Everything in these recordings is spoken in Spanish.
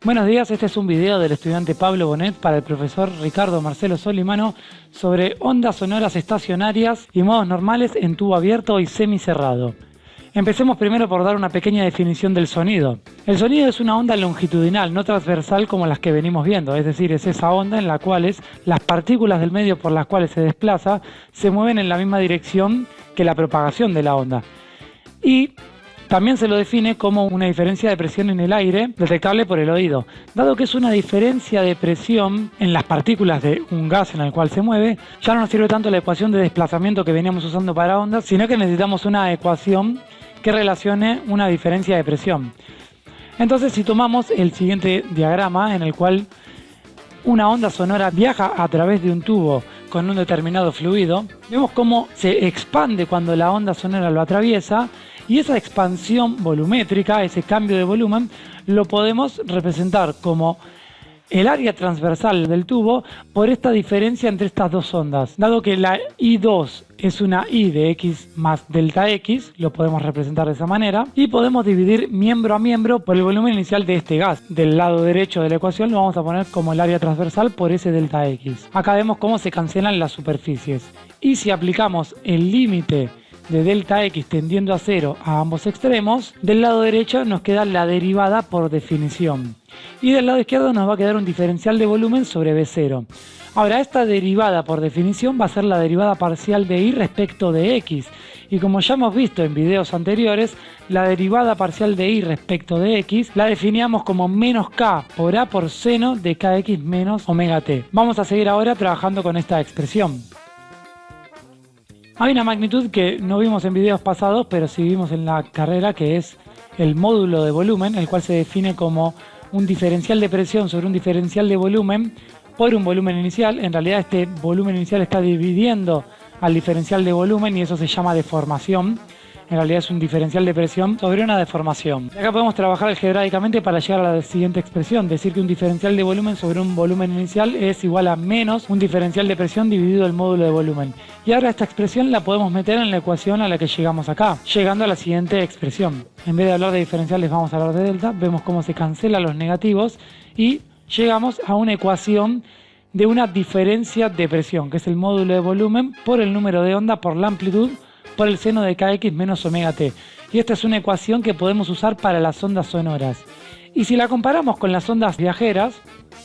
Buenos días, este es un video del estudiante Pablo Bonet para el profesor Ricardo Marcelo Solimano sobre ondas sonoras estacionarias y modos normales en tubo abierto y semicerrado. Empecemos primero por dar una pequeña definición del sonido. El sonido es una onda longitudinal, no transversal como las que venimos viendo, es decir, es esa onda en la cual las partículas del medio por las cuales se desplaza se mueven en la misma dirección que la propagación de la onda. Y también se lo define como una diferencia de presión en el aire detectable por el oído. Dado que es una diferencia de presión en las partículas de un gas en el cual se mueve, ya no nos sirve tanto la ecuación de desplazamiento que veníamos usando para ondas, sino que necesitamos una ecuación que relacione una diferencia de presión. Entonces, si tomamos el siguiente diagrama en el cual una onda sonora viaja a través de un tubo con un determinado fluido, vemos cómo se expande cuando la onda sonora lo atraviesa, y esa expansión volumétrica, ese cambio de volumen, lo podemos representar como el área transversal del tubo por esta diferencia entre estas dos ondas. Dado que la I2 es una I de X más delta X, lo podemos representar de esa manera, y podemos dividir miembro a miembro por el volumen inicial de este gas. Del lado derecho de la ecuación lo vamos a poner como el área transversal por ese delta X. Acá vemos cómo se cancelan las superficies. Y si aplicamos el límite de delta X tendiendo a 0 a ambos extremos, del lado derecho nos queda la derivada por definición. Y del lado izquierdo nos va a quedar un diferencial de volumen sobre B0. Ahora, esta derivada por definición va a ser la derivada parcial de Y respecto de X. Y como ya hemos visto en videos anteriores, la derivada parcial de Y respecto de X la definíamos como menos K por A por seno de KX menos omega T. Vamos a seguir ahora trabajando con esta expresión. Hay una magnitud que no vimos en videos pasados, pero sí vimos en la carrera, que es el módulo de volumen, el cual se define como un diferencial de presión sobre un diferencial de volumen por un volumen inicial. En realidad este volumen inicial está dividiendo al diferencial de volumen y eso se llama deformación. En realidad es un diferencial de presión sobre una deformación. Acá podemos trabajar algebraicamente para llegar a la siguiente expresión, decir que un diferencial de volumen sobre un volumen inicial es igual a menos un diferencial de presión dividido el módulo de volumen. Y ahora esta expresión la podemos meter en la ecuación a la que llegamos acá, llegando a la siguiente expresión. En vez de hablar de diferenciales vamos a hablar de delta, vemos cómo se cancelan los negativos y llegamos a una ecuación de una diferencia de presión, que es el módulo de volumen por el número de onda por la amplitud por el seno de KX menos omega T. Y esta es una ecuación que podemos usar para las ondas sonoras. Y si la comparamos con las ondas viajeras,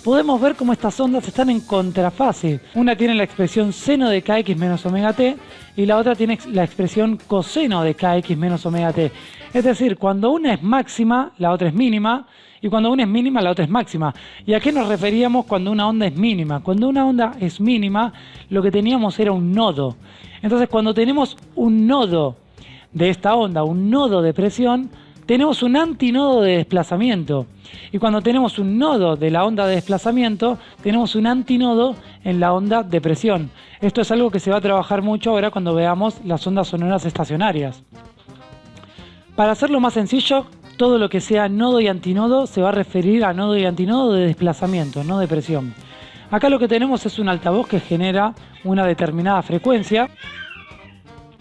podemos ver cómo estas ondas están en contrafase. Una tiene la expresión seno de KX menos omega T y la otra tiene la expresión coseno de KX menos omega T. Es decir, cuando una es máxima, la otra es mínima, y cuando una es mínima, la otra es máxima. ¿Y a qué nos referíamos cuando una onda es mínima? Cuando una onda es mínima, lo que teníamos era un nodo. Entonces, cuando tenemos un nodo de esta onda, un nodo de presión, tenemos un antinodo de desplazamiento. Y cuando tenemos un nodo de la onda de desplazamiento, tenemos un antinodo en la onda de presión. Esto es algo que se va a trabajar mucho ahora cuando veamos las ondas sonoras estacionarias. Para hacerlo más sencillo, todo lo que sea nodo y antinodo se va a referir a nodo y antinodo de desplazamiento, no de presión. Acá lo que tenemos es un altavoz que genera una determinada frecuencia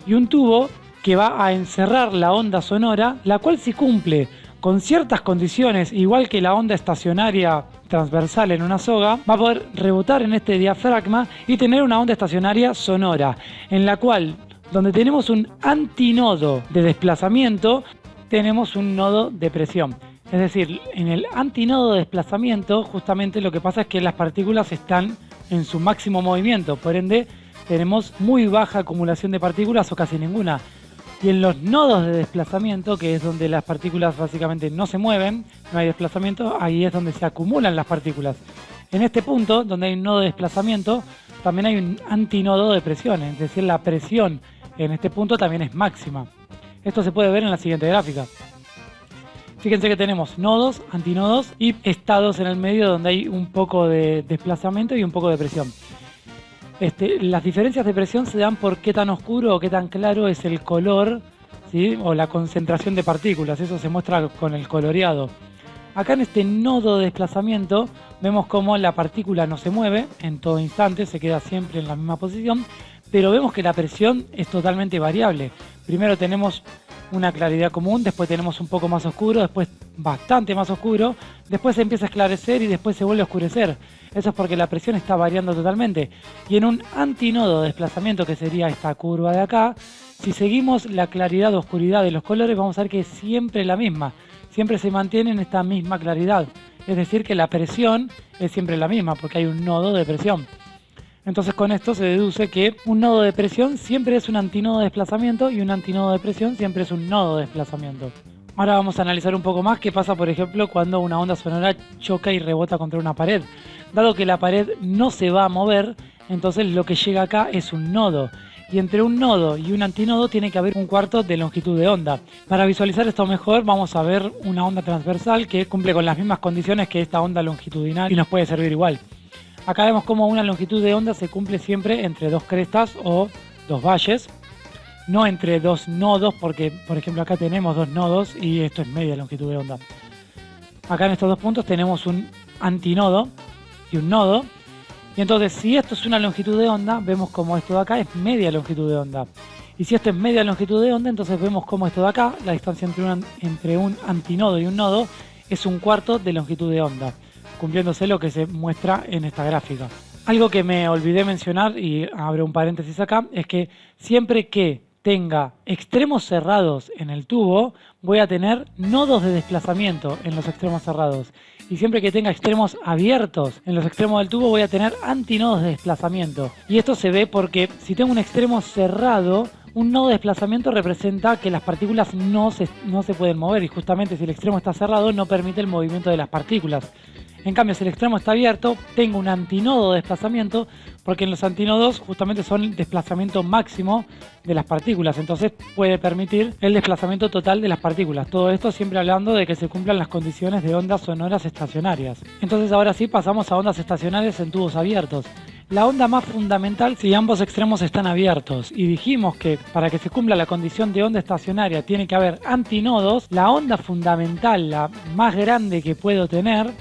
y un tubo que va a encerrar la onda sonora, la cual, si cumple con ciertas condiciones, igual que la onda estacionaria transversal en una soga, va a poder rebotar en este diafragma y tener una onda estacionaria sonora, en la cual, donde tenemos un antinodo de desplazamiento, tenemos un nodo de presión. Es decir, en el antinodo de desplazamiento justamente lo que pasa es que las partículas están en su máximo movimiento, por ende tenemos muy baja acumulación de partículas o casi ninguna. Y en los nodos de desplazamiento, que es donde las partículas básicamente no se mueven, no hay desplazamiento, ahí es donde se acumulan las partículas. En este punto, donde hay un nodo de desplazamiento, también hay un antinodo de presión, es decir, la presión en este punto también es máxima. Esto se puede ver en la siguiente gráfica. Fíjense que tenemos nodos, antinodos y estados en el medio donde hay un poco de desplazamiento y un poco de presión. Las diferencias de presión se dan por qué tan oscuro o qué tan claro es el color, ¿sí? O la concentración de partículas. Eso se muestra con el coloreado. Acá en este nodo de desplazamiento vemos cómo la partícula no se mueve en todo instante, se queda siempre en la misma posición, pero vemos que la presión es totalmente variable. Primero tenemos una claridad común, después tenemos un poco más oscuro, después bastante más oscuro, después se empieza a esclarecer y después se vuelve a oscurecer. Eso es porque la presión está variando totalmente. Y en un antinodo de desplazamiento, que sería esta curva de acá, si seguimos la claridad o oscuridad de los colores, vamos a ver que es siempre la misma. Siempre se mantiene en esta misma claridad. Es decir, que la presión es siempre la misma, porque hay un nodo de presión. Entonces con esto se deduce que un nodo de presión siempre es un antinodo de desplazamiento y un antinodo de presión siempre es un nodo de desplazamiento. Ahora vamos a analizar un poco más qué pasa, por ejemplo, cuando una onda sonora choca y rebota contra una pared. Dado que la pared no se va a mover, entonces lo que llega acá es un nodo. Y entre un nodo y un antinodo tiene que haber un cuarto de longitud de onda. Para visualizar esto mejor vamos a ver una onda transversal que cumple con las mismas condiciones que esta onda longitudinal y nos puede servir igual. Acá vemos cómo una longitud de onda se cumple siempre entre dos crestas o dos valles, no entre dos nodos, porque por ejemplo acá tenemos dos nodos y esto es media longitud de onda. Acá en estos dos puntos tenemos un antinodo y un nodo, y entonces si esto es una longitud de onda, vemos como esto de acá es media longitud de onda. Y si esto es media longitud de onda, entonces vemos como esto de acá, la distancia entre un antinodo y un nodo, es un cuarto de longitud de onda, cumpliéndose lo que se muestra en esta gráfica. Algo que me olvidé mencionar, y abro un paréntesis acá, es que siempre que tenga extremos cerrados en el tubo, voy a tener nodos de desplazamiento en los extremos cerrados. Y siempre que tenga extremos abiertos en los extremos del tubo, voy a tener antinodos de desplazamiento. Y esto se ve porque si tengo un extremo cerrado, un nodo de desplazamiento representa que las partículas no se pueden mover, y justamente si el extremo está cerrado no permite el movimiento de las partículas. En cambio, si el extremo está abierto, tengo un antinodo de desplazamiento, porque en los antinodos justamente son el desplazamiento máximo de las partículas, entonces puede permitir el desplazamiento total de las partículas. Todo esto siempre hablando de que se cumplan las condiciones de ondas sonoras estacionarias. Entonces ahora sí pasamos a ondas estacionarias en tubos abiertos. La onda más fundamental si ambos extremos están abiertos, y dijimos que para que se cumpla la condición de onda estacionaria tiene que haber antinodos. La onda fundamental, la más grande que puedo tener,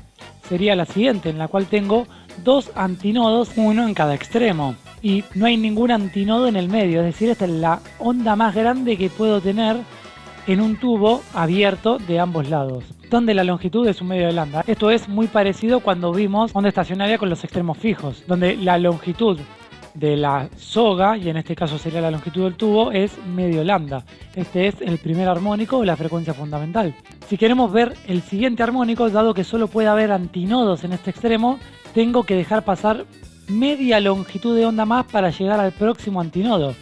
sería la siguiente, en la cual tengo dos antinodos, uno en cada extremo, y no hay ningún antinodo en el medio. Es decir, esta es la onda más grande que puedo tener en un tubo abierto de ambos lados, donde la longitud es un medio de lambda. Esto es muy parecido cuando vimos onda estacionaria con los extremos fijos, donde la longitud de la soga, y en este caso sería la longitud del tubo, es medio lambda. Este es el primer armónico o la frecuencia fundamental. Si queremos ver el siguiente armónico, dado que solo puede haber antinodos en este extremo, tengo que dejar pasar media longitud de onda más para llegar al próximo antinodo,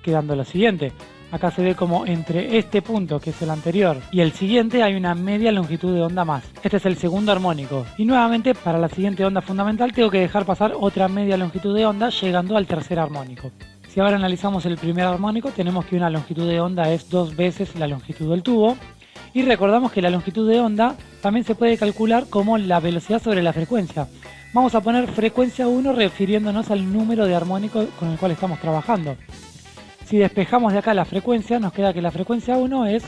quedando lo siguiente. Acá se ve como entre este punto, que es el anterior, y el siguiente hay una media longitud de onda más. Este es el segundo armónico. Y nuevamente, para la siguiente onda fundamental, tengo que dejar pasar otra media longitud de onda, llegando al tercer armónico. Si ahora analizamos el primer armónico, tenemos que una longitud de onda es 2 veces la longitud del tubo. Y recordamos que la longitud de onda también se puede calcular como la velocidad sobre la frecuencia. Vamos a poner frecuencia 1 refiriéndonos al número de armónicos con el cual estamos trabajando. Si despejamos de acá la frecuencia, nos queda que la frecuencia 1 es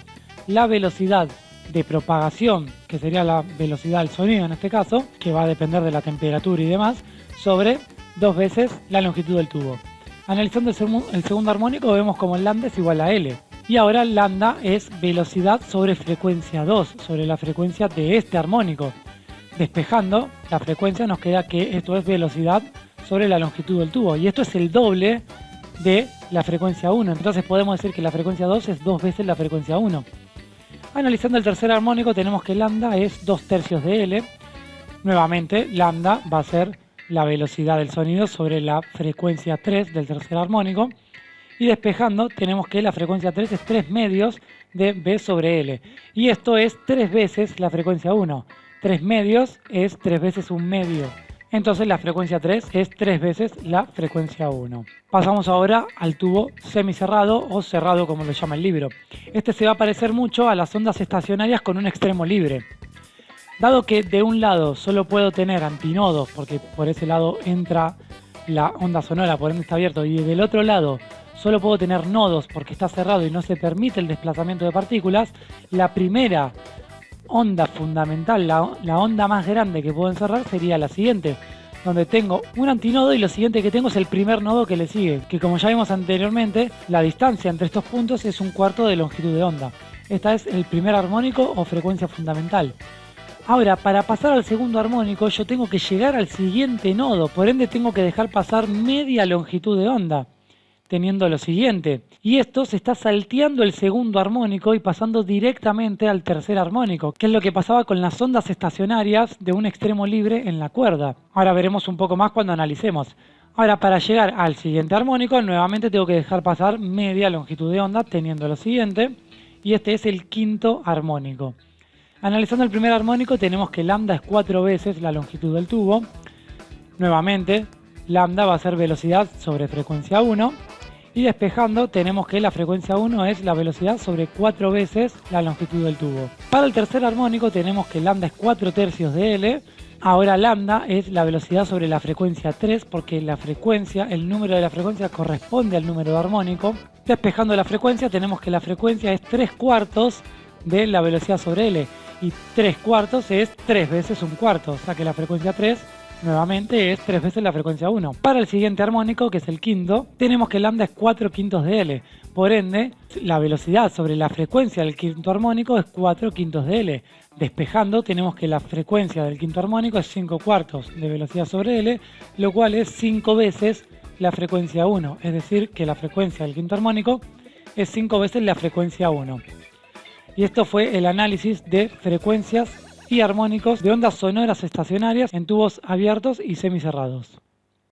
la velocidad de propagación, que sería la velocidad del sonido en este caso, que va a depender de la temperatura y demás, sobre 2 veces la longitud del tubo. Analizando el segundo armónico, vemos como lambda es igual a L. Y ahora lambda es velocidad sobre frecuencia 2, sobre la frecuencia de este armónico. Despejando la frecuencia, nos queda que esto es velocidad sobre la longitud del tubo. Y esto es el doble de la frecuencia 1, entonces podemos decir que la frecuencia 2 es 2 veces la frecuencia 1. Analizando el tercer armónico, tenemos que lambda es 2/3 de L. Nuevamente, lambda va a ser la velocidad del sonido sobre la frecuencia 3 del tercer armónico. Y despejando, tenemos que la frecuencia 3 es 3 medios de B sobre L. Y esto es 3 veces la frecuencia 1. 3 medios es 3 veces un medio. Entonces la frecuencia 3 es 3 veces la frecuencia 1. Pasamos ahora al tubo semicerrado o cerrado, como lo llama el libro. Este se va a parecer mucho a las ondas estacionarias con un extremo libre. Dado que de un lado solo puedo tener antinodos, porque por ese lado entra la onda sonora, por ende está abierto, y del otro lado solo puedo tener nodos porque está cerrado y no se permite el desplazamiento de partículas, la primera onda fundamental, la onda más grande que puedo encerrar sería la siguiente. donde tengo un antinodo y lo siguiente que tengo es el primer nodo que le sigue, que como ya vimos anteriormente, la distancia entre estos puntos es un cuarto de longitud de onda. Esta es el primer armónico o frecuencia fundamental. Ahora, para pasar al segundo armónico, yo tengo que llegar al siguiente nodo, por ende tengo que dejar pasar media longitud de onda, teniendo lo siguiente. Y esto se está salteando el segundo armónico y pasando directamente al tercer armónico, que es lo que pasaba con las ondas estacionarias de un extremo libre en la cuerda. Ahora veremos un poco más cuando analicemos. Ahora, para llegar al siguiente armónico, nuevamente tengo que dejar pasar media longitud de onda, teniendo lo siguiente. Y este es el quinto armónico. Analizando el primer armónico, tenemos que lambda es 4 veces la longitud del tubo. Nuevamente, lambda va a ser velocidad sobre frecuencia 1. Y despejando, tenemos que la frecuencia 1 es la velocidad sobre 4 veces la longitud del tubo. Para el tercer armónico, tenemos que lambda es 4 tercios de L. Ahora lambda es la velocidad sobre la frecuencia 3, porque la frecuencia, el número de la frecuencia corresponde al número de armónico. Despejando la frecuencia, tenemos que la frecuencia es 3 cuartos de la velocidad sobre L. Y 3 cuartos es 3 veces un cuarto, o sea que la frecuencia 3 nuevamente es 3 veces la frecuencia 1. Para el siguiente armónico, que es el quinto, tenemos que lambda es 4 quintos de L. Por ende, la velocidad sobre la frecuencia del quinto armónico es 4 quintos de L. Despejando, tenemos que la frecuencia del quinto armónico es 5 cuartos de velocidad sobre L, lo cual es 5 veces la frecuencia 1. Es decir, que la frecuencia del quinto armónico es 5 veces la frecuencia 1. Y esto fue el análisis de frecuencias y armónicos de ondas sonoras estacionarias en tubos abiertos y semicerrados.